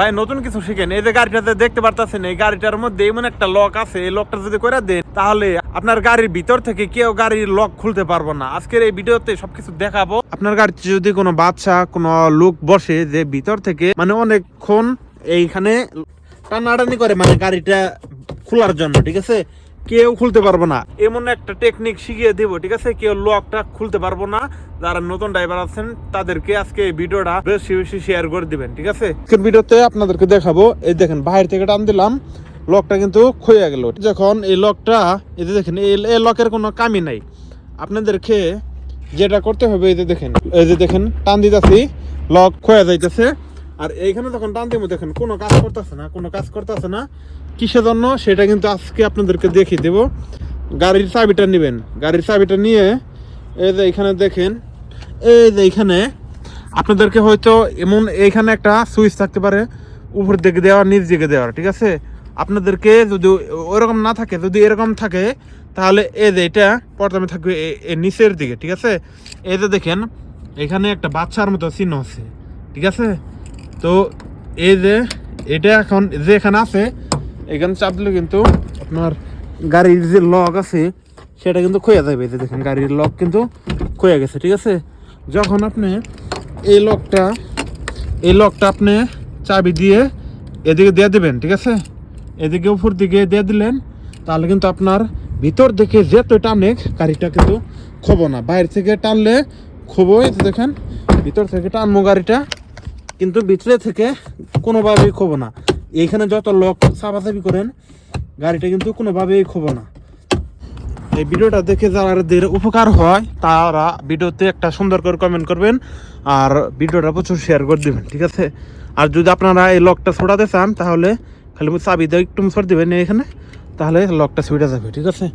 ভাই নতুন কিছু শিখেন। এই যে গাড়িটাতে দেখতে পারতেছেন, এই গাড়িটার মধ্যে এমন একটা লক আছে, এই লকটা যদি করে দেন তাহলে আপনার গাড়ির ভিতর থেকে কেউ গাড়ির লক খুলতে পারবো না। আজকের এই ভিডিওতে সবকিছু দেখাবো। আপনার গাড়িতে যদি কোনো বাচ্চা কোনো লোক বসে যে ভিতর থেকে মানে অনেকক্ষণ এইখানে টানাটানি করে মানে গাড়িটা খোলার জন্য, ঠিক আছে, কেউ খুলতে পারবো না। এমন একটা টেকনিক শিখিয়ে দেবো, ঠিক আছে, কেউ লকটা খুলতে পারবো না। যারা নতুন ড্রাইভার আছেন তাদেরকে আজকে এই ভিডিওটা বেশি বেশি শেয়ার করে দিবেন, ঠিক আছে। আজকের ভিডিওতে আপনাদেরকে দেখাবো, এই দেখেন বাইরে থেকে টান দিলাম, লকটা কিন্তু খুলে গেল। যখন এই লকটা, এই যে দেখেন এই লকের কোনো কামই নাই। আপনাদেরকে যেটা করতে হবে, এই যে দেখেন টান দিতেছি, লক খোয়া যাইতেছে। আর এইখানে যখন টান দিব দেখেন কোনো কাজ করতেছে না। কিসের জন্য সেটা কিন্তু আজকে আপনাদেরকে দেখিয়ে দেব। গাড়ির চাবিটা নেবেন, গাড়ির চাবিটা নিয়ে এই যে এখানে দেখেন, এই যে এইখানে আপনাদেরকে হয়তো এমন এইখানে একটা সুইচ থাকতে পারে, উপর দিকে দেওয়া নিচ দিকে দেওয়ার, ঠিক আছে। আপনাদেরকে যদি ওইরকম না থাকে, যদি এরকম থাকে তাহলে এই যে এটা প্রথমে থাকবে নিচের দিকে, ঠিক আছে। এই যে দেখেন এখানে একটা বাচ্চার মতো চিহ্ন আছে, ঠিক আছে। তো এই যে এটা এখন যে এখানে আছে, এখানে চাপ দিলে কিন্তু আপনার গাড়ির যে লক আছে সেটা কিন্তু খোয়া যাবে। এই যে দেখেন গাড়ির লক কিন্তু খোয়া গেছে, ঠিক আছে। যখন আপনি এই লকটা আপনি চাবি দিয়ে এদিকে দিয়ে দেবেন, ঠিক আছে, এদিকে উপর দিকে দিয়ে দিলেন, তাহলে কিন্তু আপনার ভিতর থেকে যেত টানে গাড়িটা কিন্তু খোবো না। বাইরে থেকে টানলে খোবো, এই যে দেখেন ভিতর থেকে টানবো গাড়িটা, কিন্তু ভিতরে থেকে কোনোভাবেই খোবো না। এইখানে যত লক চাপাচাপি করেন গাড়িটা কিন্তু কোনোভাবেই খোবো না। এই ভিডিওটা দেখে যাদের উপকার হয় তারা ভিডিওতে একটা সুন্দর করে কমেন্ট করবেন আর ভিডিওটা প্রচুর শেয়ার করে দেবেন, ঠিক আছে। আর যদি আপনারা এই লকটা ছোটাতে চান তাহলে খালি চাবি দিয়ে একটু ছোট দেবেন এখানে, তাহলে লকটা ছুটে যাবে, ঠিক আছে।